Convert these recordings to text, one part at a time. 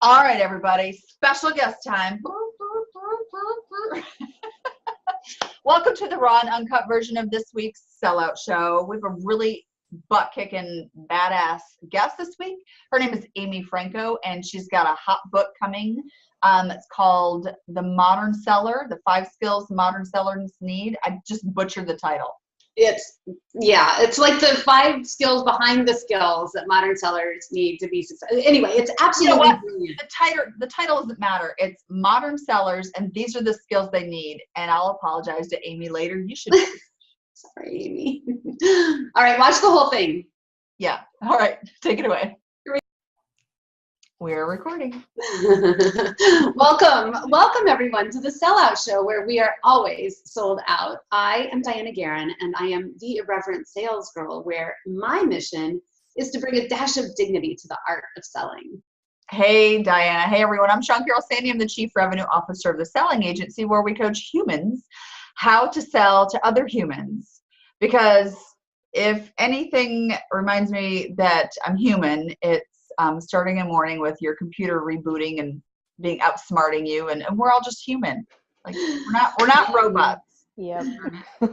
All right, everybody, special guest time. Welcome to the raw and uncut version of this week's SellOut Show. We have a really butt-kicking, badass guest this week. Her name is Amy Franko, and she's got a hot book coming. It's called The Modern Seller, The 5 Skills Modern Sellers Need. I just butchered the title. It's like the 5 skills behind the skills that modern sellers need to be successful. Anyway, it's absolutely brilliant. The title doesn't matter. It's modern sellers, and these are the skills they need. And I'll apologize to Amy later. You should. Sorry, Amy. All right, watch the whole thing. Yeah. All right, take it away. We're recording. Welcome everyone to the SellOut Show, where we are always sold out. I am Diana Guerin, and I am the irreverent sales girl, where my mission is to bring a dash of dignity to the art of selling. Hey, Diana. Hey, everyone. I'm Sean Carroll Sandy. I'm the Chief Revenue Officer of the Selling Agency, where we coach humans how to sell to other humans. Because if anything reminds me that I'm human, it's starting a morning with your computer rebooting and being outsmarting you, and we're all just human. Like we're not robots. Yep.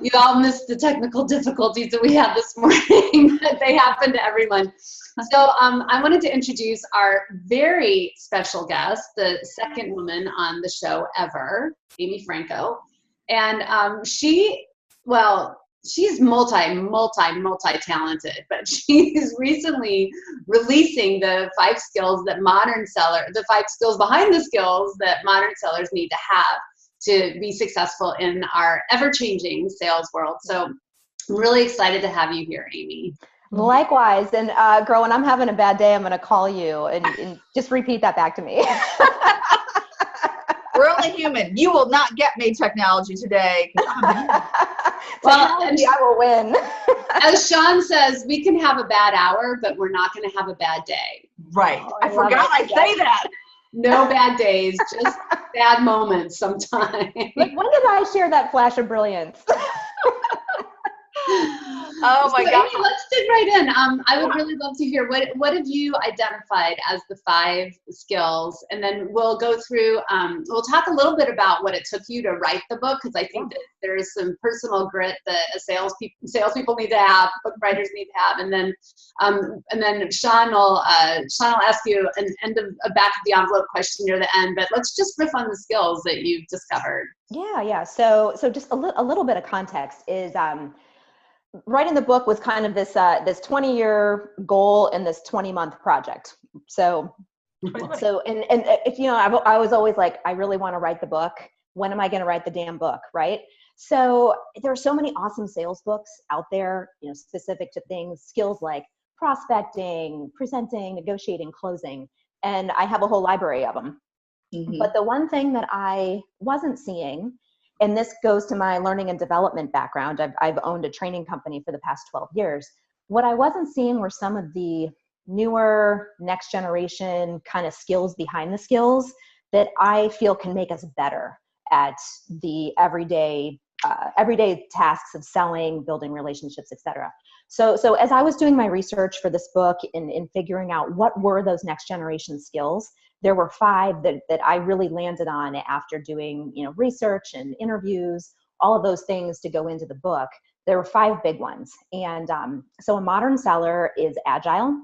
You all missed the technical difficulties that we had this morning. They happen to everyone. So I wanted to introduce our very special guest, the second woman on the show ever, Amy Franko. And she's multi-talented, but she's recently releasing the 5 skills that the 5 skills behind the skills that modern sellers need to have to be successful in our ever-changing sales world. So I'm really excited to have you here, Amy. Likewise. And girl, when I'm having a bad day, I'm going to call you and just repeat that back to me. We're only human. You will not get me technology today. Well, and I will win. As Sean says, we can have a bad hour, but we're not going to have a bad day. Right. I forgot I say that. No bad days, just bad moments sometimes. Like, when did I share that flash of brilliance? Oh my gosh. Amy, let's dig right in. I would really love to hear what have you identified as the 5 skills, and then we'll go through, we'll talk a little bit about what it took you to write the book, because I think that there is some personal grit that salespeople need to have, book writers need to have, and then Sean will ask you a back of the envelope question near the end, but let's just riff on the skills that you've discovered. Yeah. So just a little bit of context is, writing the book was kind of this 20-year goal and this 20-month project. So if I was always like, I really want to write the book. When am I going to write the damn book? Right. So there are so many awesome sales books out there, specific to skills like prospecting, presenting, negotiating, closing. And I have a whole library of them. Mm-hmm. But the one thing that I wasn't seeing, and this goes to my learning and development background. I've owned a training company for the past 12 years. What I wasn't seeing were some of the newer next generation kind of skills behind the skills that I feel can make us better at the everyday tasks of selling, building relationships, etc. So as I was doing my research for this book in figuring out what were those next generation skills, there were 5 that I really landed on after doing, research and interviews, all of those things to go into the book. There were 5 big ones. And so a modern seller is agile.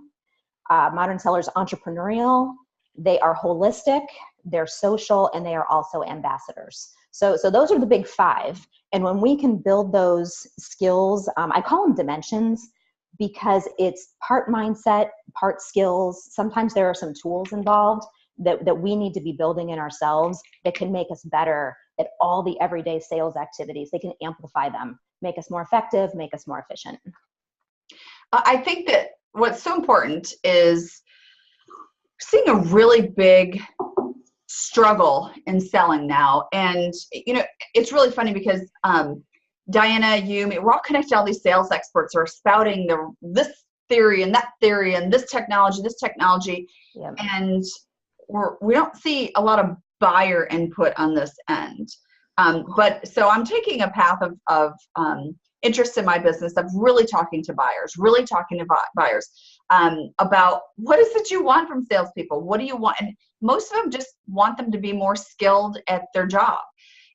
Modern sellers entrepreneurial. They are holistic. They're social, and they are also ambassadors. So those are the big 5. And when we can build those skills, I call them dimensions, because it's part mindset, part skills. Sometimes there are some tools involved that we need to be building in ourselves that can make us better at all the everyday sales activities. They can amplify them, make us more effective, make us more efficient. I think that what's so important is seeing a really big struggle in selling now. And, it's really funny because Diana, you, we're all connected to all these sales experts who are spouting this theory and that theory and this technology. Yep. And we don't see a lot of buyer input on this end. But so I'm taking a path of interest in my business of really talking to buyers, about what is it you want from salespeople? What do you want? And most of them just want them to be more skilled at their job.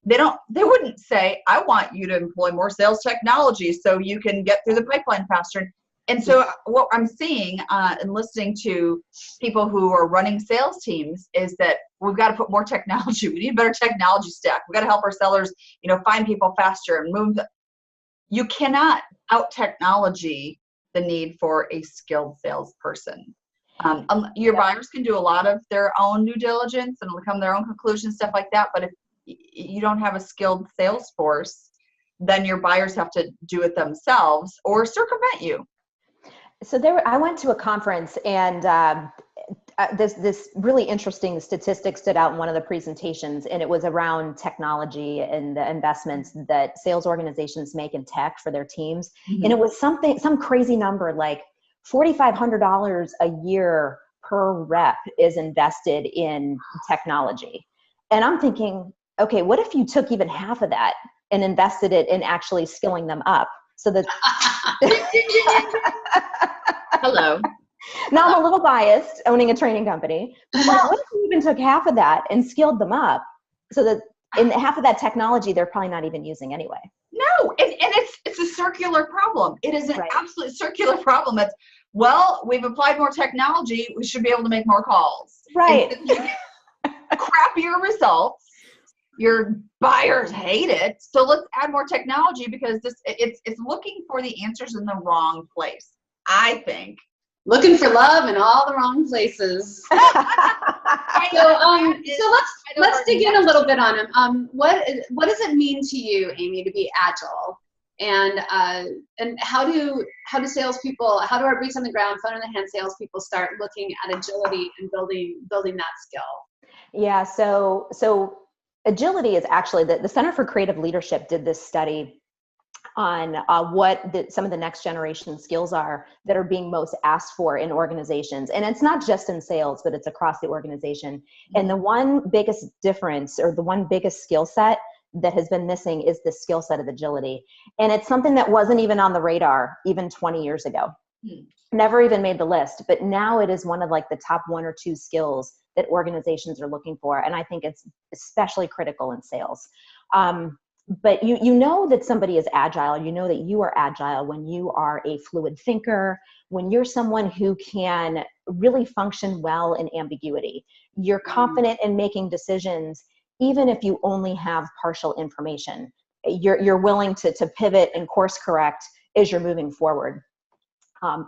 They wouldn't say, I want you to employ more sales technology so you can get through the pipeline faster. And so what I'm seeing and listening to people who are running sales teams is that we've got to put more technology. We need a better technology stack. We've got to help our sellers, find people faster and move. You cannot out technology the need for a skilled salesperson. Your buyers can do a lot of their own due diligence and come to their own conclusions, stuff like that. But if you don't have a skilled sales force, then your buyers have to do it themselves or circumvent you. So I went to a conference, and this really interesting statistic stood out in one of the presentations, and it was around technology and the investments that sales organizations make in tech for their teams. Mm-hmm. And it was some crazy number, like $4,500 a year per rep is invested in technology. And I'm thinking, okay, what if you took even half of that and invested it in actually skilling them up so that Hello. Now I'm a little biased owning a training company. But what if you even took half of that and skilled them up so that in half of that technology they're probably not even using anyway? No, and it's a circular problem. It is an absolute circular problem. It's, we've applied more technology, we should be able to make more calls. Right. Crappier results. Your buyers hate it. So let's add more technology because it's looking for the answers in the wrong place, I think. Looking for love in all the wrong places. So let's dig in a little bit on them. What does it mean to you, Amy, to be agile? And how do salespeople, how do our boots on the ground, phone in the hand salespeople start looking at agility and building that skill? Yeah. So agility is actually the Center for Creative Leadership did this study on what some of the next generation skills are that are being most asked for in organizations. And it's not just in sales, but it's across the organization. And the one biggest difference, or the one biggest skill set that has been missing, is the skill set of agility. And it's something that wasn't even on the radar even 20 years ago. Never even made the list, but now it is one of like the top 1 or 2 skills that organizations are looking for. And I think it's especially critical in sales. But you know that somebody is agile, you know that you are agile when you are a fluid thinker, when you're someone who can really function well in ambiguity. You're confident in making decisions, even if you only have partial information. You're willing to pivot and course correct as you're moving forward.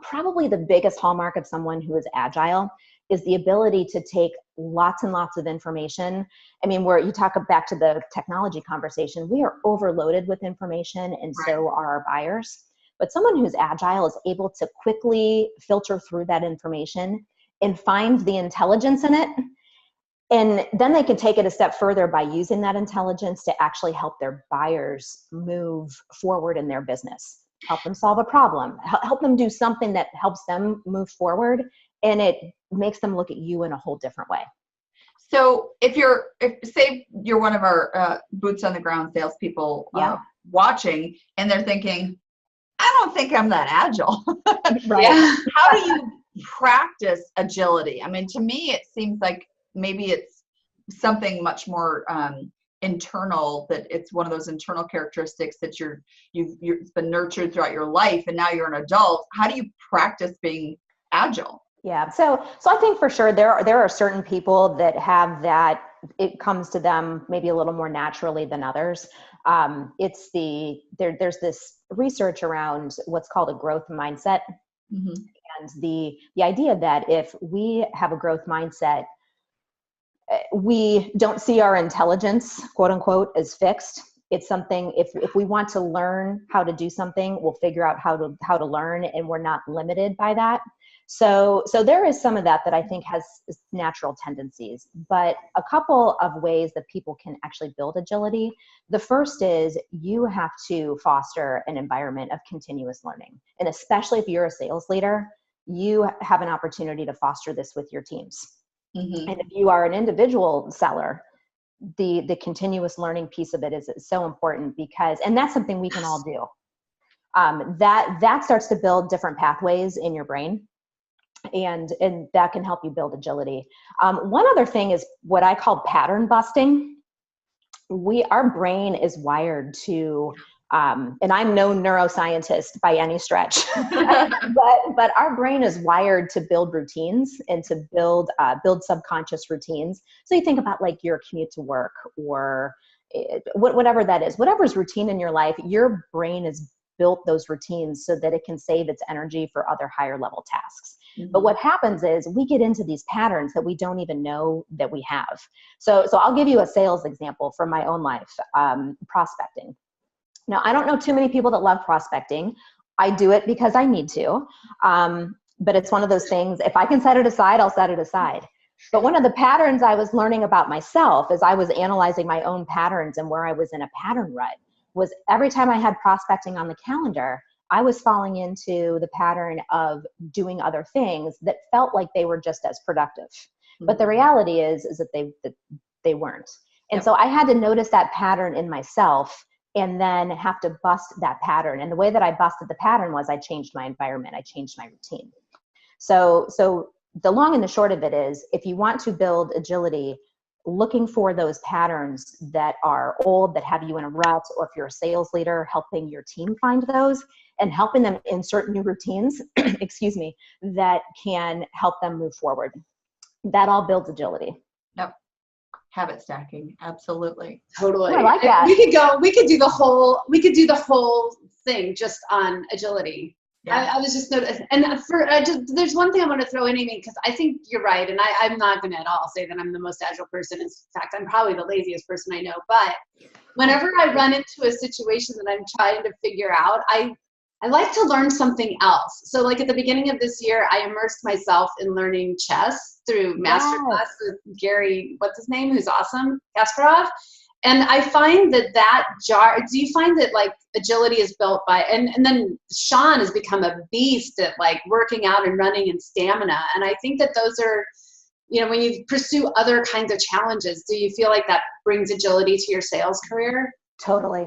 Probably the biggest hallmark of someone who is agile is the ability to take lots and lots of information. I mean, where you talk back to the technology conversation, we are overloaded with information, and so are our buyers. But someone who's agile is able to quickly filter through that information and find the intelligence in it. And then they can take it a step further by using that intelligence to actually help their buyers move forward in their business, help them solve a problem, help them do something that helps them move forward. And it makes them look at you in a whole different way. So if say you're one of our boots on the ground salespeople watching, and they're thinking, I don't think I'm that agile. Right. How do you practice agility? I mean, to me, it seems like maybe it's something much more internal, that it's one of those internal characteristics that it's been nurtured throughout your life, and now you're an adult. How do you practice being agile? Yeah. So I think for sure there are certain people that have that. It comes to them maybe a little more naturally than others. There's this research around what's called a growth mindset. Mm-hmm. And the idea that if we have a growth mindset, we don't see our intelligence, quote unquote, as fixed. It's something, if we want to learn how to do something, we'll figure out how to learn, and we're not limited by that. So there is some of that I think has natural tendencies, but a couple of ways that people can actually build agility. The first is you have to foster an environment of continuous learning. And especially if you're a sales leader, you have an opportunity to foster this with your teams. Mm-hmm. And if you are an individual seller, the continuous learning piece of it is so important, because, and that's something we can all do. that starts to build different pathways in your brain. And that can help you build agility. One other thing is what I call pattern busting. Our brain is wired to, and I'm no neuroscientist by any stretch, but our brain is wired to build routines and to build subconscious routines. So you think about like your commute to work or whatever that is, whatever's routine in your life, your brain is built those routines so that it can save its energy for other higher level tasks. Mm-hmm. But what happens is we get into these patterns that we don't even know that we have. So I'll give you a sales example from my own life, prospecting. Now, I don't know too many people that love prospecting. I do it because I need to. But it's one of those things, if I can set it aside, I'll set it aside. But one of the patterns I was learning about myself as I was analyzing my own patterns and where I was in a pattern rut was every time I had prospecting on the calendar, I was falling into the pattern of doing other things that felt like they were just as productive. Mm-hmm. But the reality is that they weren't. And so I had to notice that pattern in myself and then have to bust that pattern. And the way that I busted the pattern was I changed my environment. I changed my routine. So the long and the short of it is, if you want to build agility, looking for those patterns that are old, that have you in a rut, or if you're a sales leader, helping your team find those and helping them insert new routines, excuse me, that can help them move forward. That all builds agility. Yep. Habit stacking. Absolutely. Totally. I like that. We could do the whole thing just on agility. Yeah. I was just noticing, and there's one thing I want to throw in, Amy, because I think you're right, and I'm not going to at all say that I'm the most agile person. In fact, I'm probably the laziest person I know. But whenever I run into a situation that I'm trying to figure out, I like to learn something else. So like at the beginning of this year, I immersed myself in learning chess through masterclass with Gary, what's his name, who's awesome, Kasparov. And I find that do you find that like agility is built by, and then Sean has become a beast at like working out and running and stamina. And I think that those are, when you pursue other kinds of challenges, do you feel like that brings agility to your sales career? Totally.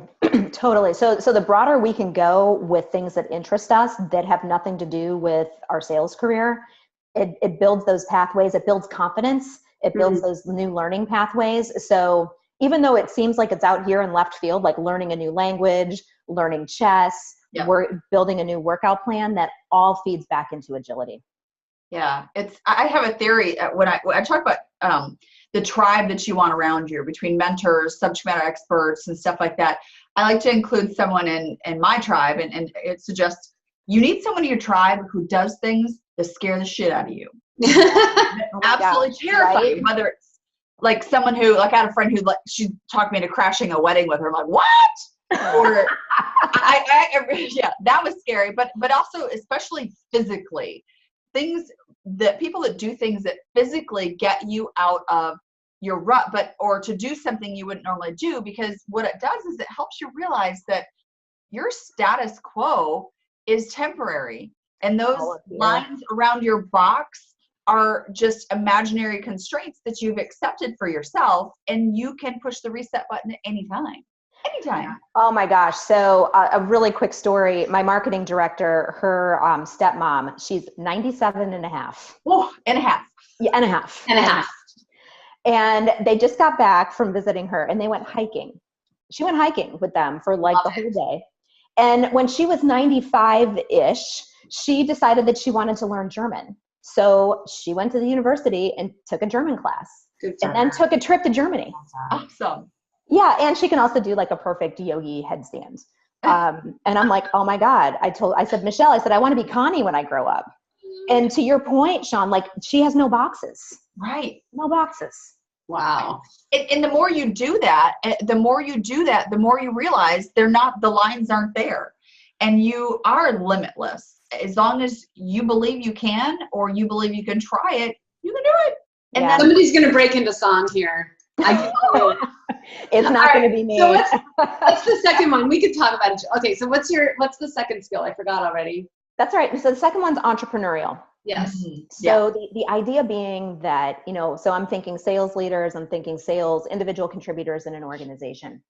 Totally. So the broader we can go with things that interest us that have nothing to do with our sales career, it builds those pathways, it builds confidence, it builds those new learning pathways. So even though it seems like it's out here in left field, like learning a new language, learning chess, we're building a new workout plan, that all feeds back into agility. Yeah, I have a theory when I talk about the tribe that you want around you, between mentors, subject matter experts, and stuff like that. I like to include someone in my tribe, and it suggests you need someone in your tribe who does things that scare the shit out of you. Absolutely terrify you, whether it's like someone who, like I had a friend who, like, she talked me into crashing a wedding with her. I'm like, what? Or that was scary. But also, especially physically, people that do things that physically get you out of your rut, or to do something you wouldn't normally do, because what it does is it helps you realize that your status quo is temporary, and those lines around your box are just imaginary constraints that you've accepted for yourself, and you can push the reset button at any time. Anytime. Oh my gosh. So a really quick story. My marketing director, her stepmom, she's 97 and a half. Oh, and a half. Yeah, and a half. And a half. And they just got back from visiting her, and they went hiking. She went hiking with them for like the whole day. And when she was 95-ish, she decided that she wanted to learn German. So she went to the university and took a German class, and then took a trip to Germany. Awesome. Yeah. And she can also do like a perfect yogi headstand. And I'm like, oh my God. I said, Michelle, I want to be Connie when I grow up. And to your point, Sean, like, she has no boxes. Right. No boxes. Wow. And the more you do that, the more you realize the lines aren't there, and you are limitless. As long as you believe you can, or you believe you can try it, you can do it. And then somebody's going to break into song here. I can do it. It's not going to be me. So what's the second one? We could talk about it. Okay. So what's the second skill? I forgot already. That's right. So the second one's entrepreneurial. Yes. Mm-hmm. So the idea being that, so I'm thinking sales leaders, I'm thinking individual contributors in an organization.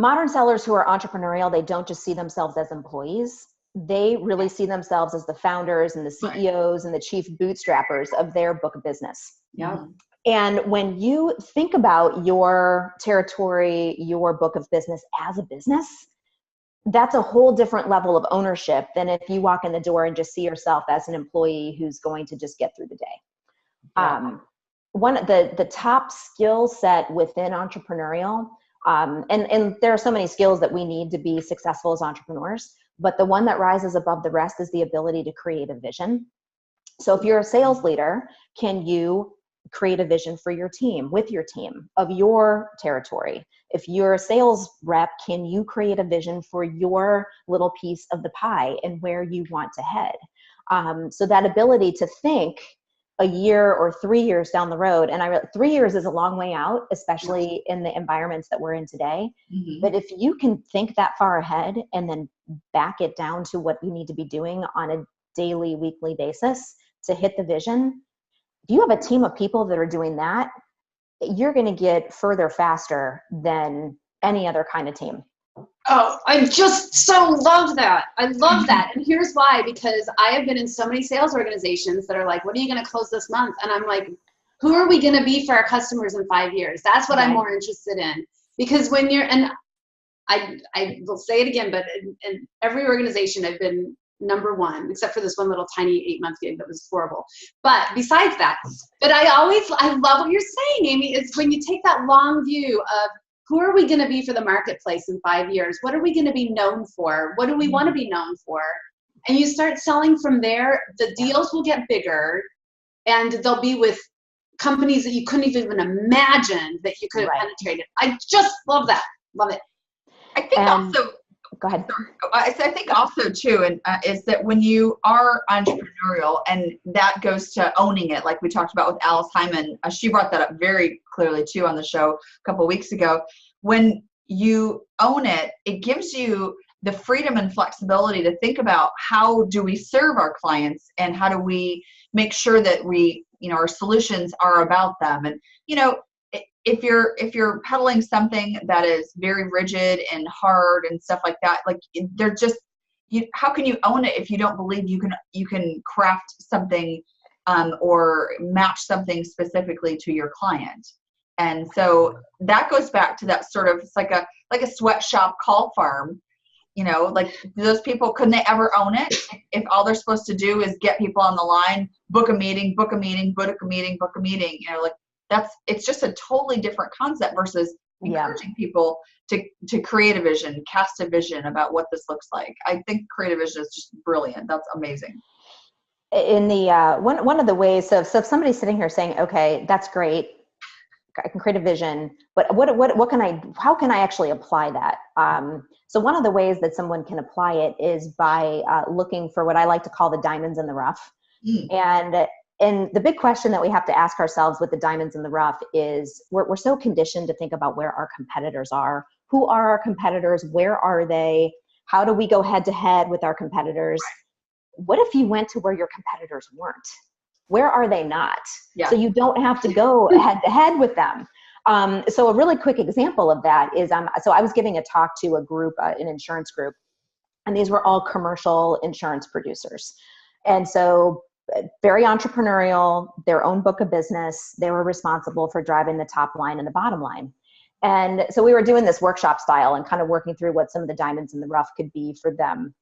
modern sellers who are entrepreneurial, they don't just see themselves as employees. They really see themselves as the founders and the CEOs and the chief bootstrappers of their book of business. Yeah. And when you think about your territory, your book of business as a business, that's a whole different level of ownership than if you walk in the door and just see yourself as an employee who's going to just get through the day. Yeah. One of the top skill set within entrepreneurial, and there are so many skills that we need to be successful as entrepreneurs, but the one that rises above the rest is the ability to create a vision. So if you're a sales leader, can you create a vision for your team, with your team, of your territory? If you're a sales rep, can you create a vision for your little piece of the pie and where you want to head? So that ability to think a year or 3 years down the road, and 3 years is a long way out, especially in the environments that we're in today. Mm-hmm. But if you can think that far ahead and then back it down to what you need to be doing on a daily, weekly basis to hit the vision, if you have a team of people that are doing that, you're going to get further faster than any other kind of team. Oh, I just so love that. I love that. And here's why, because I have been in so many sales organizations that are like, what are you going to close this month? And I'm like, who are we going to be for our customers in 5 years? That's what I'm more interested in. Because when you're, and I will say it again, but in every organization I've been number one, except for this one little tiny 8-month gig that was horrible. But besides that, but I love what you're saying, Amy, is when you take that long view of who are we going to be for the marketplace in 5 years? What are we going to be known for? What do we want to be known for? And you start selling from there, the deals will get bigger and they'll be with companies that you couldn't even imagine that you could have penetrated. I just love that. Love it. I think also, go ahead. I think also too, and is that when you are entrepreneurial, and that goes to owning it, like we talked about with Alice Hyman, she brought that up very clearly too on the show a couple of weeks ago. When you own it, it gives you the freedom and flexibility to think about how do we serve our clients and how do we make sure that we, our solutions are about them. And, if you're peddling something that is very rigid and hard and stuff like that, like they're just, how can you own it if you don't believe you can craft something or match something specifically to your client? And so that goes back to that sort of, it's like a sweatshop call farm. Like those people, couldn't they ever own it if all they're supposed to do is get people on the line, book a meeting, book a meeting, book a meeting, book a meeting? Like it's just a totally different concept versus encouraging people to create a vision, cast a vision about what this looks like. I think creative vision is just brilliant. That's amazing. In the one of the ways, so if somebody's sitting here saying, okay, that's great, I can create a vision, but how can I actually apply that? So one of the ways that someone can apply it is by looking for what I like to call the diamonds in the rough. And the big question that we have to ask ourselves with the diamonds in the rough is we're so conditioned to think about where our competitors are. Who are our competitors? Where are they? How do we go head to head with our competitors? What if you went to where your competitors weren't? Where are they not? Yeah. So you don't have to go head to head with them. So a really quick example of that is, so I was giving a talk to a group, an insurance group, and these were all commercial insurance producers. And so very entrepreneurial, their own book of business. They were responsible for driving the top line and the bottom line. And so we were doing this workshop style and kind of working through what some of the diamonds in the rough could be for them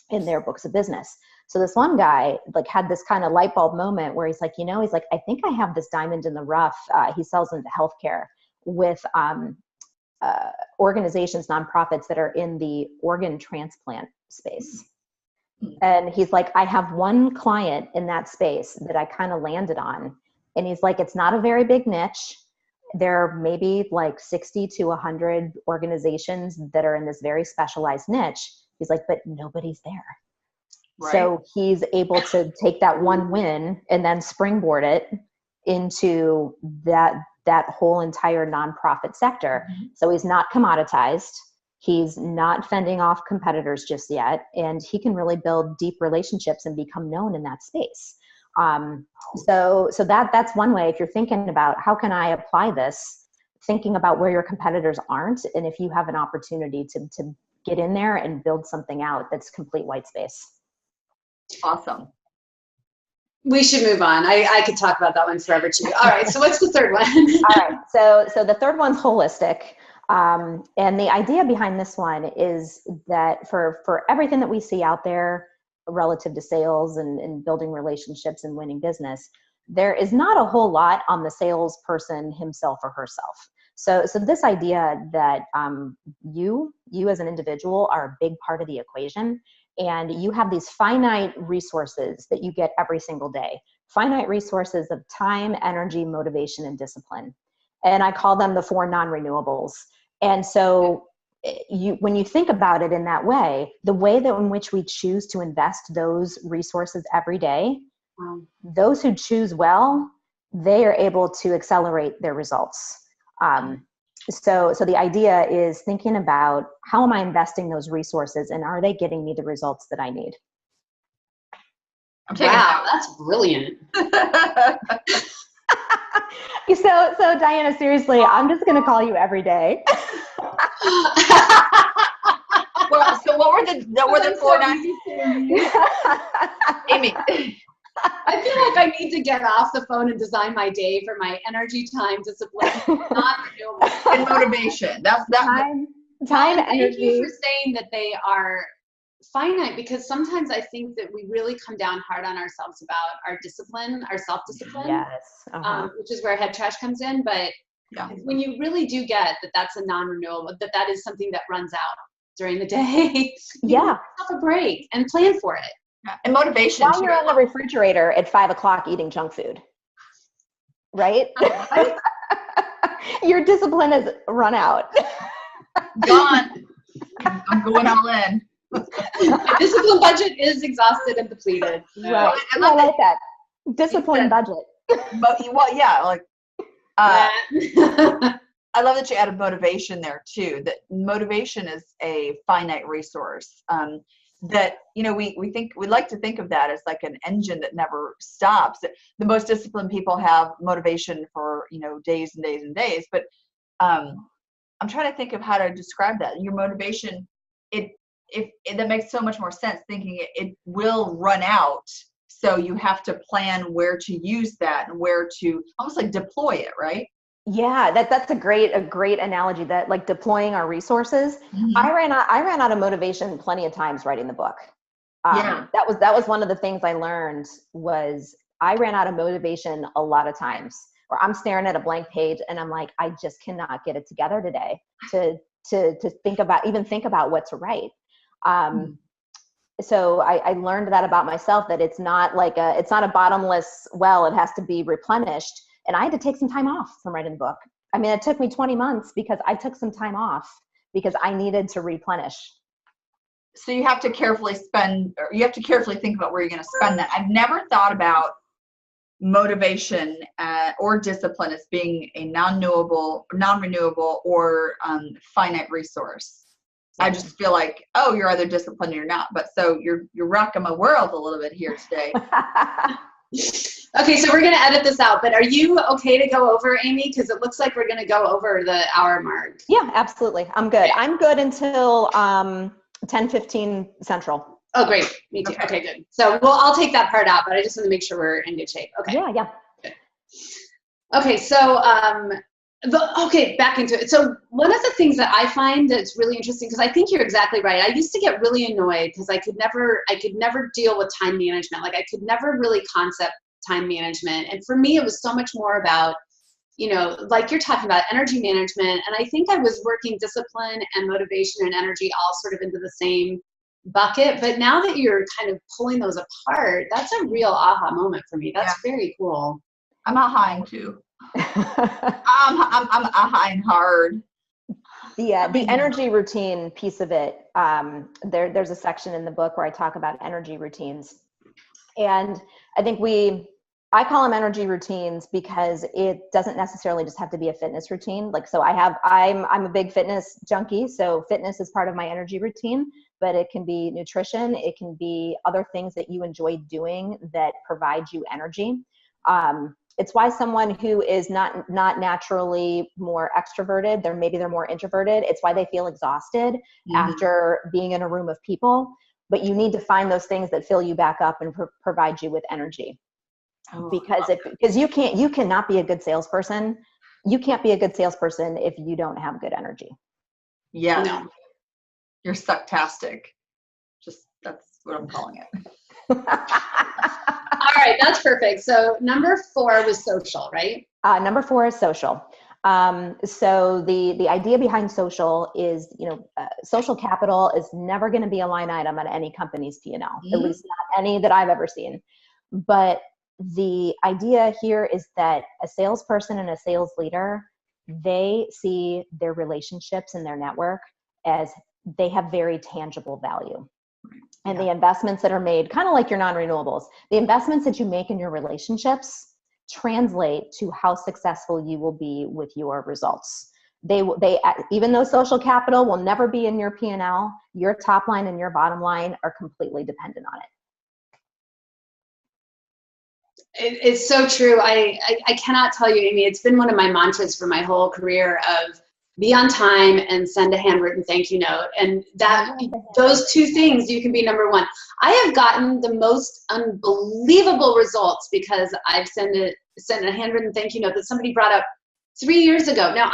in their books of business. So this one guy had this kind of light bulb moment where he's like, I think I have this diamond in the rough. He sells into healthcare with organizations, nonprofits that are in the organ transplant space. And he's like, I have one client in that space that I kind of landed on. And he's like, it's not a very big niche. There are maybe 60 to 100 organizations that are in this very specialized niche. He's like, but nobody's there. Right. So he's able to take that one win and then springboard it into that whole entire nonprofit sector. Mm-hmm. So he's not commoditized. He's not fending off competitors just yet. And he can really build deep relationships and become known in that space. So that's one way. If you're thinking about how can I apply this thinking about where your competitors aren't, and if you have an opportunity to get in there and build something out that's complete white space. Awesome. We should move on. I could talk about that one forever too. All right, so what's the third one? All right, so the third one's holistic. And the idea behind this one is that for everything that we see out there relative to sales and building relationships and winning business, there is not a whole lot on the salesperson himself or herself. So this idea that you as an individual are a big part of the equation, and you have these finite resources that you get every single day. Finite resources of time, energy, motivation, and discipline. And I call them the 4 non-renewables. And so when you think about it in that way, the way that in which we choose to invest those resources every day, those who choose well, they are able to accelerate their results. So the idea is thinking about, how am I investing those resources, and are they getting me the results that I need? Wow, that's brilliant. So Diana, seriously, I'm just going to call you every day. Well, so what were the 4 Amy. I feel like I need to get off the phone and design my day for my energy, time, discipline, non-renewable, and motivation. That's time, energy. energy. Thank you for saying that they are finite, because sometimes I think that we really come down hard on ourselves about our discipline, our self-discipline, Yes. which is where head trash comes in. But when you really do get that that's a non-renewable, that is something that runs out during the day, you have a break and plan for it. And motivation. While you're on the refrigerator at 5 o'clock eating junk food, right? Your discipline has run out. Gone. I'm going all in. My discipline budget is exhausted and depleted. Right. I like that. Discipline budget. But I love that you added motivation there too. That motivation is a finite resource. That, we like to think of that as like an engine that never stops. The most disciplined people have motivation for, days and days and days. But I'm trying to think of how to describe that. Your motivation, that makes so much more sense, thinking it will run out. So you have to plan where to use that and where to almost like deploy it, right? Yeah, that's a great analogy, that like deploying our resources. Mm-hmm. I ran out of motivation plenty of times writing the book. That was one of the things I learned, was I ran out of motivation a lot of times, where I'm staring at a blank page and I'm like, I just cannot get it together today to think about what to write. So I learned that about myself, that it's not a bottomless well, it has to be replenished. And I had to take some time off from writing the book. I mean, it took me 20 months because I took some time off because I needed to replenish. So you have to carefully think about where you're going to spend that. I've never thought about motivation or discipline as being a non-renewable or finite resource. I just feel like, you're either disciplined or you're not. But so you're rocking my world a little bit here today. Okay, so we're going to edit this out, but are you okay to go over, Amy? Because it looks like we're going to go over the hour mark. Yeah, absolutely. I'm good. Okay. I'm good until 10:15 Central. Oh, great. Me too. Okay, good. So I'll take that part out, but I just want to make sure we're in good shape. Okay. Yeah. Good. Okay, so back into it. So one of the things that I find that's really interesting, because I think you're exactly right. I used to get really annoyed because I could never deal with time management. Like I could never really concept time management. And for me, it was so much more about, like you're talking about energy management. And I think I was working discipline and motivation and energy all sort of into the same bucket. But now that you're kind of pulling those apart, that's a real aha moment for me. That's very cool. I'm aha-ing too. I'm aha-ing hard. The energy routine piece of it, there's a section in the book where I talk about energy routines. And I think I call them energy routines because it doesn't necessarily just have to be a fitness routine. Like, so I'm a big fitness junkie. So fitness is part of my energy routine, but it can be nutrition. It can be other things that you enjoy doing that provide you energy. It's why someone who is not naturally more extroverted, they're more introverted. It's why they feel exhausted after being in a room of people. But you need to find those things that fill you back up and provide you with energy. Because you cannot be a good salesperson. You can't be a good salesperson if you don't have good energy. Yeah. No. You're sucktastic. That's what I'm calling it. All right, that's perfect. So number 4 was social, right? Number 4 is social. So the idea behind social is, social capital is never going to be a line item on any company's P&L, at least not any that I've ever seen. But the idea here is that a salesperson and a sales leader, they see their relationships and their network as they have very tangible value. And the investments that are made, kind of like your non-renewables, the investments that you make in your relationships translate to how successful you will be with your results. They even though social capital will never be in your P&L, your top line and your bottom line are completely dependent on it. It's so true. I cannot tell you, Amy, it's been one of my mantras for my whole career of be on time and send a handwritten thank you note. And those 2 things, you can be number 1. I have gotten the most unbelievable results because I've sent a handwritten thank you note that somebody brought up 3 years ago. Now,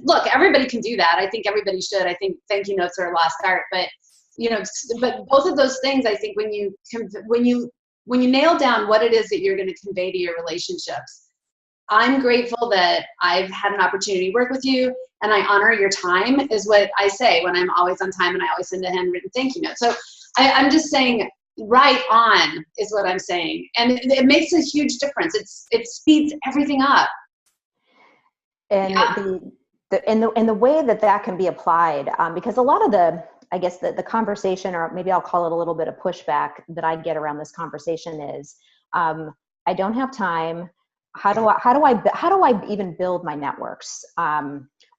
look, everybody can do that. I think everybody should. I think thank you notes are a lost art, but but both of those things, I think when you nail down what it is that you're going to convey to your relationships, I'm grateful that I've had an opportunity to work with you, and I honor your time is what I say when I'm always on time and I always send a handwritten thank you note. So I'm just saying right on is what I'm saying. And it makes a huge difference. It speeds everything up. And the way that can be applied, because a lot of the conversation, or maybe I'll call it a little bit of pushback that I get around this conversation is, I don't have time. How do I even build my networks?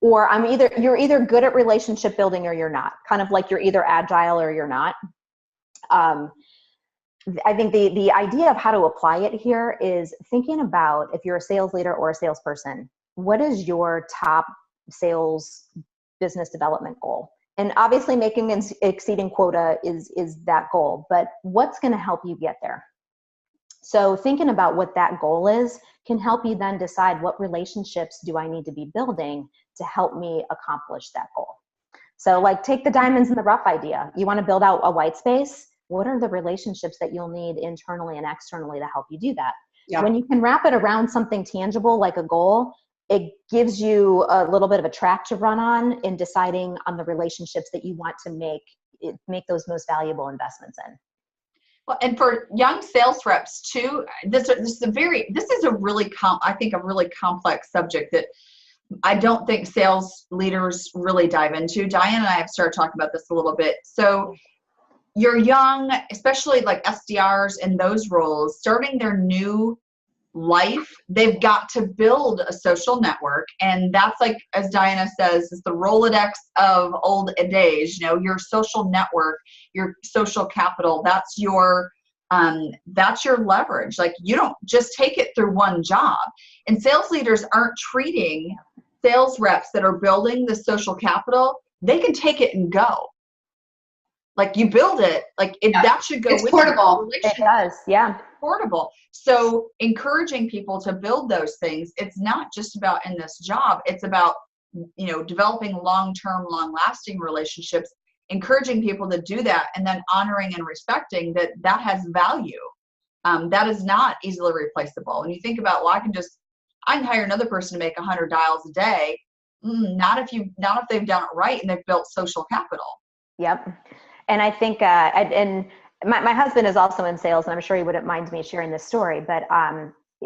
Or you're either good at relationship building or you're not. Kind of like you're either agile or you're not. I think the idea of how to apply it here is thinking about, if you're a sales leader or a salesperson, what is your top sales business development goal? And obviously making and exceeding quota is that goal, but what's going to help you get there? So thinking about what that goal is can help you then decide what relationships do I need to be building to help me accomplish that goal. So like take the diamonds in the rough idea. You want to build out a white space. What are the relationships that you'll need internally and externally to help you do that? Yeah. When you can wrap it around something tangible like a goal, it gives you a little bit of a track to run on in deciding on the relationships that you want to make those most valuable investments in. Well, and for young sales reps too, this is a really complex subject that I don't think sales leaders really dive into. Diane and I have started talking about this a little bit. So you're young, especially like SDRs in those roles, starting their new life, they've got to build a social network. And that's like, as Diana says, is the Rolodex of old days, your social network, your social capital, that's your leverage. Like you don't just take it through one job. And sales leaders aren't treating sales reps that are building the social capital, they can take it and go. Like you build it, that should go. It's portable. It does, yeah. Portable. So encouraging people to build those things. It's not just about in this job. It's about, developing long-term, long-lasting relationships, encouraging people to do that, and then honoring and respecting that has value. That is not easily replaceable. And you think about, well, I can hire another person to make 100 dials a day. Not if they've done it right and they've built social capital. Yep. And I think, and my husband is also in sales, and I'm sure he wouldn't mind me sharing this story, but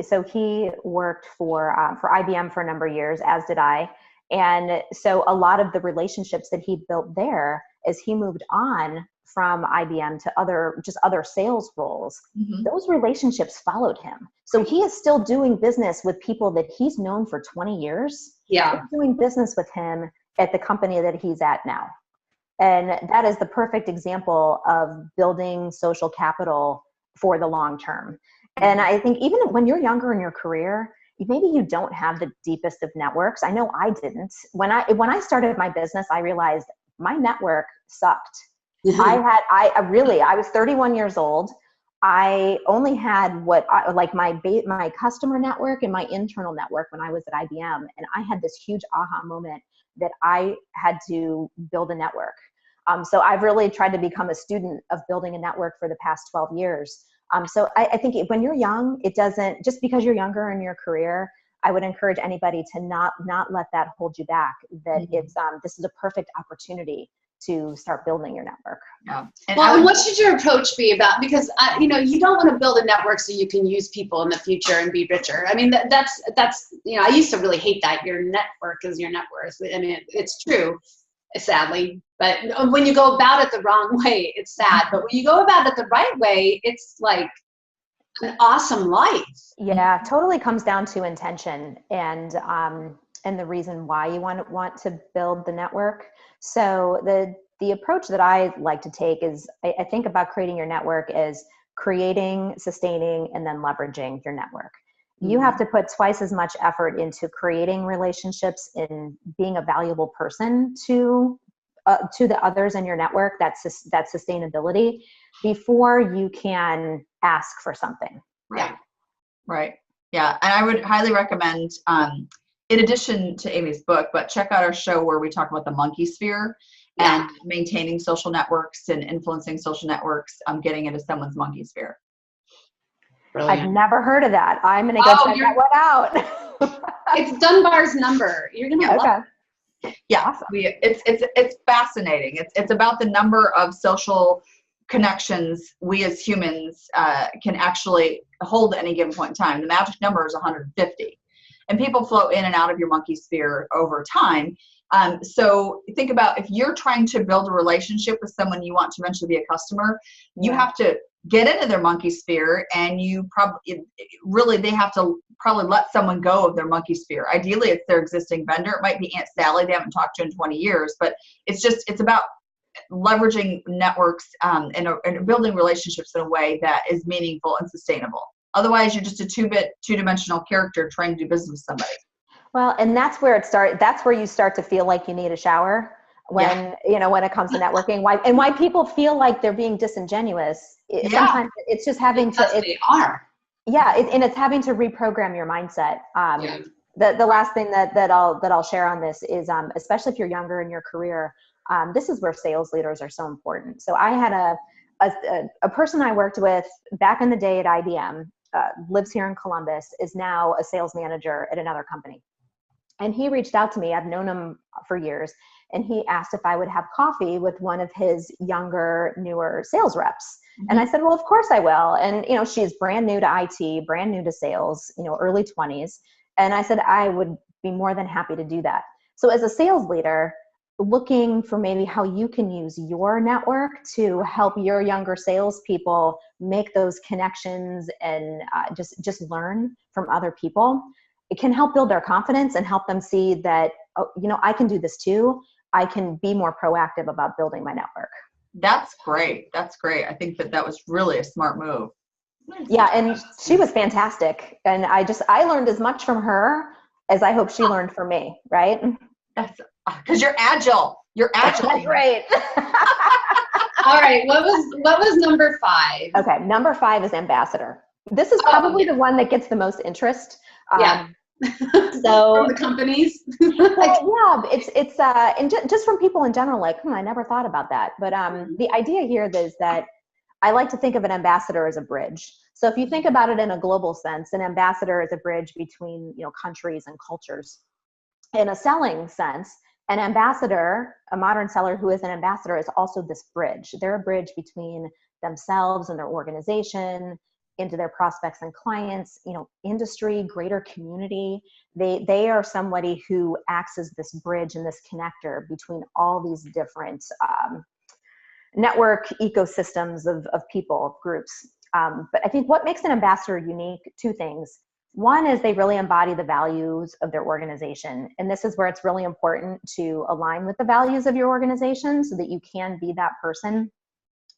so he worked for IBM for a number of years, as did I. And so a lot of the relationships that he built there, as he moved on from IBM to other sales roles, those relationships followed him. So he is still doing business with people that he's known for 20 years. Yeah. He's doing business with him at the company that he's at now. And that is the perfect example of building social capital for the long term. And I think even when you're younger in your career, maybe you don't have the deepest of networks. I know I didn't. When I started my business, I realized my network sucked. I was 31 years old. I only had my customer network and my internal network when I was at IBM. And I had this huge aha moment that I had to build a network. So I've really tried to become a student of building a network for the past 12 years. So I think when you're young, it doesn't, just because you're younger in your career, I would encourage anybody to not let that hold you back, that this is a perfect opportunity to start building your network. Yeah. And what should your approach be about? Because you don't want to build a network so you can use people in the future and be richer. I mean, that's I used to really hate that your network is your net worth. I mean, it's true, sadly. But when you go about it the wrong way, it's sad. But when you go about it the right way, it's like an awesome life. Yeah, totally comes down to intention and the reason why you want to build the network. So the approach that I like to take is I think about creating your network as creating, sustaining, and then leveraging your network. You have to put twice as much effort into creating relationships and being a valuable person to the others in your network, that sustainability, before you can ask for something. Right. Yeah. And I would highly recommend, in addition to Amy's book, but check out our show where we talk about the monkey sphere and maintaining social networks and influencing social networks, getting into someone's monkey sphere. Brilliant. I've never heard of that. I'm going to go check that one out. It's Dunbar's number. You're going to love it. Yeah, awesome. It's fascinating. It's about the number of social connections we as humans can actually hold at any given point in time. The magic number is 150, and people flow in and out of your monkey sphere over time. So think about, if you're trying to build a relationship with someone you want to eventually be a customer, you have to get into their monkey sphere, and you they have to probably let someone go of their monkey sphere. Ideally, it's their existing vendor. It might be Aunt Sally they haven't talked to in 20 years, but it's about leveraging networks and building relationships in a way that is meaningful and sustainable. Otherwise, you're just a two-dimensional character trying to do business with somebody. Well, and that's where that's where you start to feel like you need a shower when it comes to networking. Why people feel like they're being disingenuous. Sometimes it's just having they are. Yeah, and it's having to reprogram your mindset. The last thing that I'll share on this is, especially if you're younger in your career, this is where sales leaders are so important. So I had a person I worked with back in the day at IBM, lives here in Columbus, is now a sales manager at another company. And he reached out to me. I've known him for years. And he asked if I would have coffee with one of his younger, newer sales reps. Mm-hmm. And I said, well, of course I will. And, she's brand new to IT, brand new to sales, early 20s. And I said, I would be more than happy to do that. So as a sales leader, looking for maybe how you can use your network to help your younger salespeople make those connections and just learn from other people, it can help build their confidence and help them see that, I can do this too. I can be more proactive about building my network. That's great. I think that was really a smart move. Yeah. And she was fantastic. And I learned as much from her as I hope she learned from me. Right. That's because you're agile. That's right. All right. What was number 5? Okay. Number 5 is ambassador. This is probably the one that gets the most interest. So from the companies. It's and just from people in general, like, I never thought about that. But the idea here is that I like to think of an ambassador as a bridge. So if you think about it in a global sense, an ambassador is a bridge between, countries and cultures. In a selling sense, an ambassador, a modern seller who is an ambassador, is also this bridge. They're a bridge between themselves and their organization, into their prospects and clients, industry, greater community. They are somebody who acts as this bridge and this connector between all these different network ecosystems of people, of groups. But I think what makes an ambassador unique, 2 things. One is they really embody the values of their organization. And this is where it's really important to align with the values of your organization so that you can be that person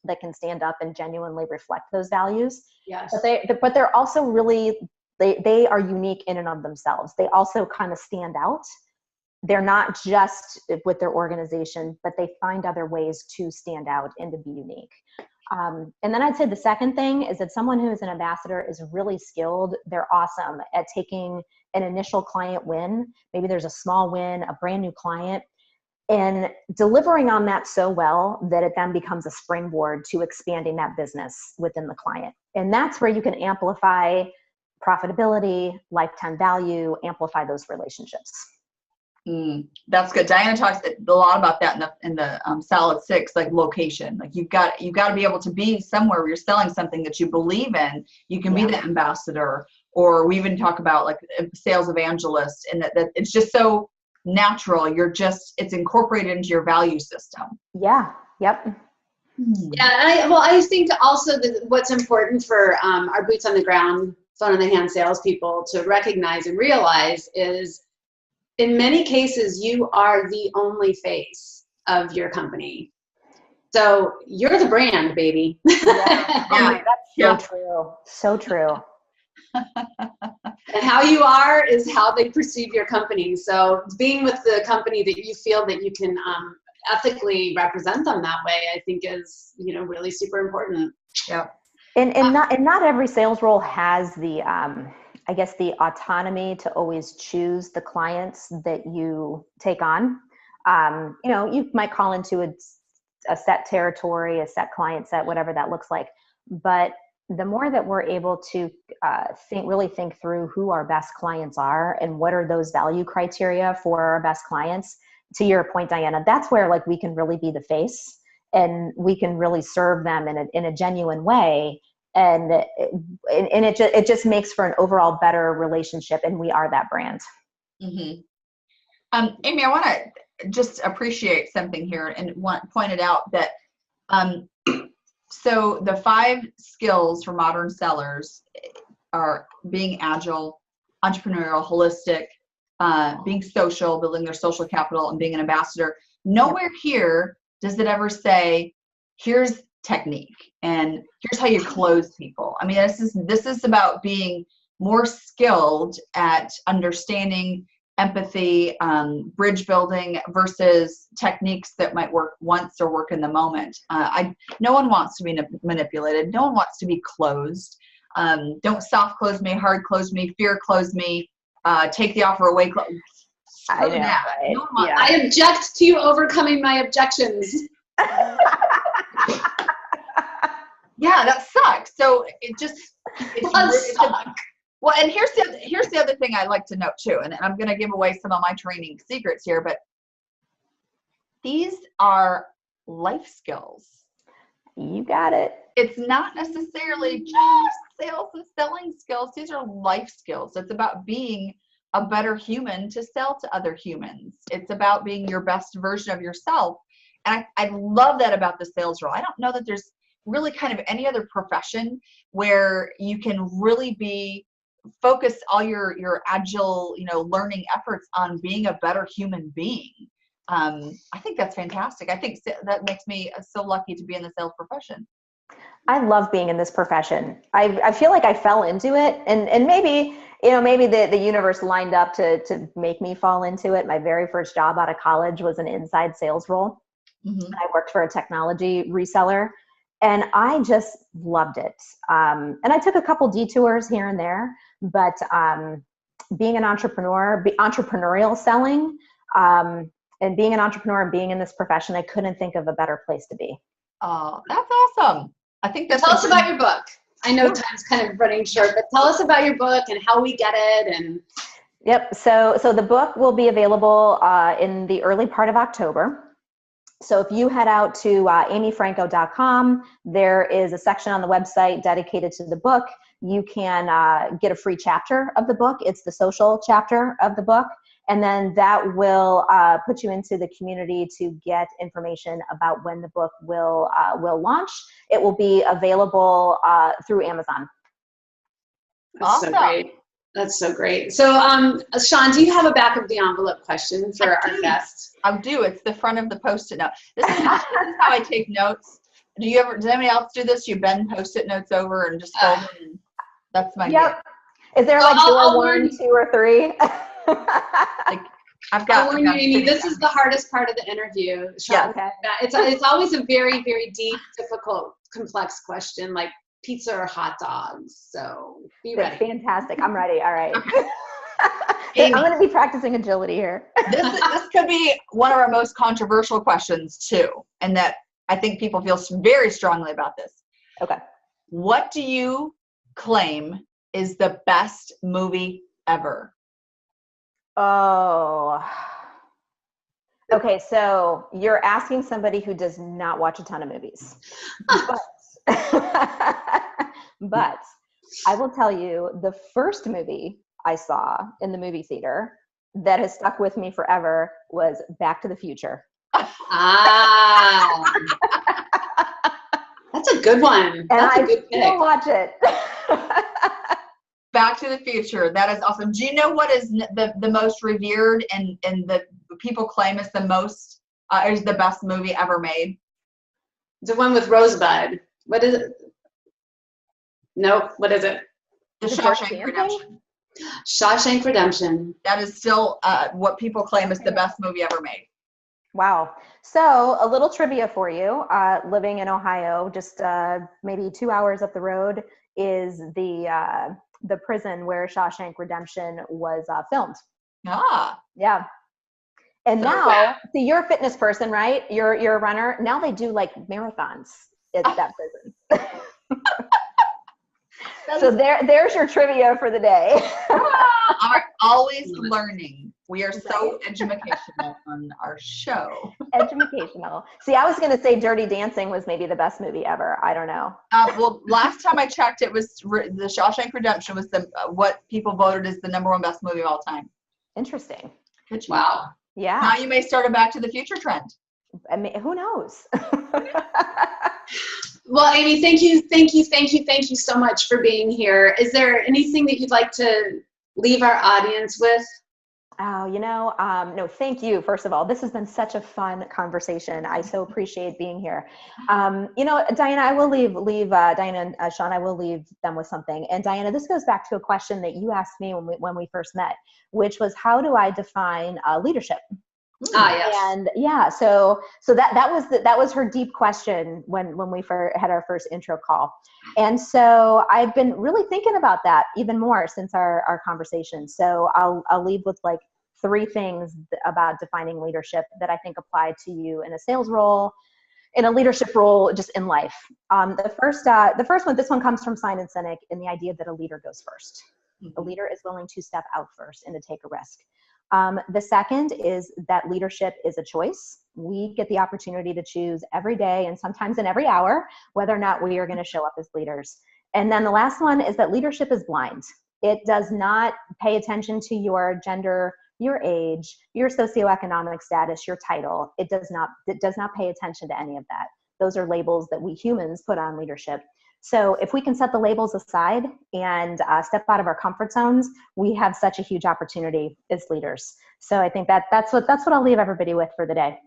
that can stand up and genuinely reflect those values. Yes. But they're also really, they are unique in and of themselves. They also kind of stand out. They're not just with their organization, but they find other ways to stand out and to be unique. And then I'd say the second thing is that someone who is an ambassador is really skilled. They're awesome at taking an initial client win. Maybe there's a small win, a brand new client, and delivering on that so well that it then becomes a springboard to expanding that business within the client. And that's where you can amplify profitability, lifetime value, amplify those relationships. That's good. Diana talks a lot about that in the Solid 6, like location. Like you've got to be able to be somewhere where you're selling something that you believe in. You can be the ambassador, or we even talk about like sales evangelist, and that it's just so natural. It's incorporated into your value system. Yeah. Yep. Yeah. I think also that what's important for our boots on the ground, phone in the hand salespeople to recognize and realize is, in many cases, you are the only face of your company. So you're the brand, baby. Yeah. That's so true. So true. And how you are is how they perceive your company. So being with the company that you feel that you can ethically represent them that way, I think is, really super important. Yeah. And not every sales role has the, I guess, the autonomy to always choose the clients that you take on. You might call into a set territory, a set client set, whatever that looks like. But the more that we're able to really think through who our best clients are and what are those value criteria for our best clients, to your point, Diana, that's where like we can really be the face and we can really serve them in a genuine way. And it just makes for an overall better relationship, and we are that brand. Mm-hmm. Amy, I want to just appreciate something here and point it out that so the 5 skills for modern sellers are being agile, entrepreneurial, holistic, being social, building their social capital, and being an ambassador. Nowhere here does it ever say, here's technique and here's how you close people. I mean, this is about being more skilled at understanding empathy, bridge building versus techniques that might work once or work in the moment. No one wants to be manipulated. No one wants to be closed. Don't soft close me, hard close me, fear close me, take the offer away. I know, right? No one wants I object to you overcoming my objections. Yeah, that sucks. So well, and here's the other thing I like to note too, and I'm going to give away some of my training secrets here, but these are life skills. You got it. It's not necessarily just sales and selling skills. These are life skills. It's about being a better human to sell to other humans. It's about being your best version of yourself. And I love that about the sales role. I don't know that there's really kind of any other profession where you can really focus all your agile, learning efforts on being a better human being. I think that's fantastic. I think that makes me so lucky to be in the sales profession. I love being in this profession. I feel like I fell into it, and maybe the universe lined up to make me fall into it. My very first job out of college was an inside sales role. Mm-hmm. I worked for a technology reseller, and I just loved it. And I took a couple detours here and there, but being an entrepreneur, entrepreneurial selling, and being an entrepreneur and being in this profession, I couldn't think of a better place to be. Oh, that's awesome. I think that's. Tell us about your book. I know time's kind of running short, but tell us about your book and how we get it. And yep. So the book will be available in the early part of October. So if you head out to amyfranko.com, there is a section on the website dedicated to the book. You can get a free chapter of the book. It's the social chapter of the book. And then that will put you into the community to get information about when the book will launch. It will be available through Amazon. That's awesome. So great. That's so great. So, Sean, do you have a back of the envelope question for our guests? I do. It's the front of the Post-it note. This is how I take notes. does anybody else do this? You bend Post-it notes over and just fold them? And that's my Yep. Is there like door 1, 2, or 3? Like, I'll warn you, Amy, this is the hardest part of the interview. Yeah. Okay. It's always a very, very deep, difficult, complex question, like pizza or hot dogs. So be ready. Fantastic. I'm ready. All right. Amy, I'm going to be practicing agility here. this could be one of our most controversial questions too, and that I think people feel very strongly about this. Okay. What do you claim is the best movie ever? Oh. Okay, so you're asking somebody who does not watch a ton of movies. But I will tell you, the first movie I saw in the movie theater that has stuck with me forever was Back to the Future. Ah. That's a good one. And That's a I good still pick. watch it. Back to the Future. That is awesome. Do you know what is the most revered and the people claim is is the best movie ever made? The one with Rosebud. What is it? Nope. What is it? The The Shawshank Dirty Redemption. Shawshank Redemption. That is still what people claim is the best movie ever made. Wow. So a little trivia for you. Living in Ohio, just maybe 2 hours up the road is the prison where Shawshank Redemption was filmed. Ah. Yeah. And So now, see, you're a fitness person, right? You're a runner. Now they do like marathons at that prison. So there's your trivia for the day. Are always learning. We are so educational on our show. Educational. See, I was going to say Dirty Dancing was maybe the best movie ever. I don't know. Well, last time I checked, it was the Shawshank Redemption was what people voted as the #1 best movie of all time. Interesting. Good job. Wow. Yeah. Now you may start a Back to the Future trend. I mean, who knows? Well, Amy, thank you so much for being here. Is there anything that you'd like to leave our audience with? Oh, no, thank you. First of all, this has been such a fun conversation. I so appreciate being here. Diana, I will leave Diana and Sean, I will leave them with something. And Diana, this goes back to a question that you asked me when we first met, which was, how do I define leadership? Yes. And yeah, so that was her deep question when we had our first intro call. And so I've been really thinking about that even more since our conversation. So I'll leave with like 3 things about defining leadership that I think apply to you in a sales role, in a leadership role, just in life. The first one, this one comes from Simon Sinek, in the idea that a leader goes first. A leader is willing to step out first and to take a risk. The second is that leadership is a choice. We get the opportunity to choose every day and sometimes in every hour whether or not we are going to show up as leaders. And then the last one is that leadership is blind. It does not pay attention to your gender, your age, your socioeconomic status, your title. It does not pay attention to any of that. Those are labels that we humans put on leadership. So if we can set the labels aside and step out of our comfort zones, we have such a huge opportunity as leaders. So I think that's what I'll leave everybody with for the day.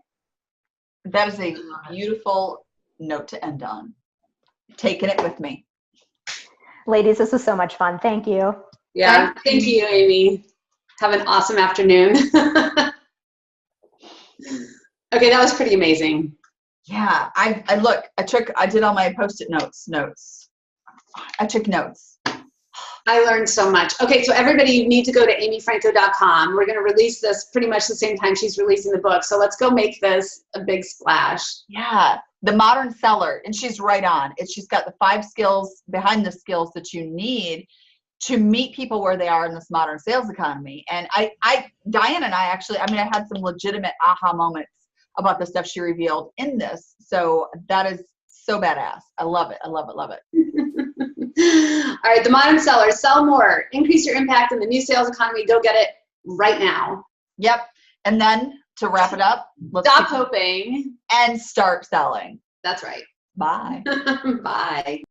That is a beautiful note to end on. Taking it with me. Ladies, this was so much fun. Thank you. Yeah, thank you, Amy. Have an awesome afternoon. Okay, that was pretty amazing. Yeah, I did all my Post-it notes. I took notes. I learned so much. Okay, so everybody, you need to go to amyfranko.com. We're going to release this pretty much the same time she's releasing the book. So let's go make this a big splash. Yeah, the modern seller, and she's right on. She's got the 5 skills behind the skills that you need to meet people where they are in this modern sales economy. And Diane and I had some legitimate aha moments about the stuff she revealed in this. So that is so badass. I love it. I love it. Love it. All right. The modern seller, sell more, increase your impact in the new sales economy. Go get it right now. Yep. And then to wrap it up, Stop hoping and start selling. That's right. Bye. Bye.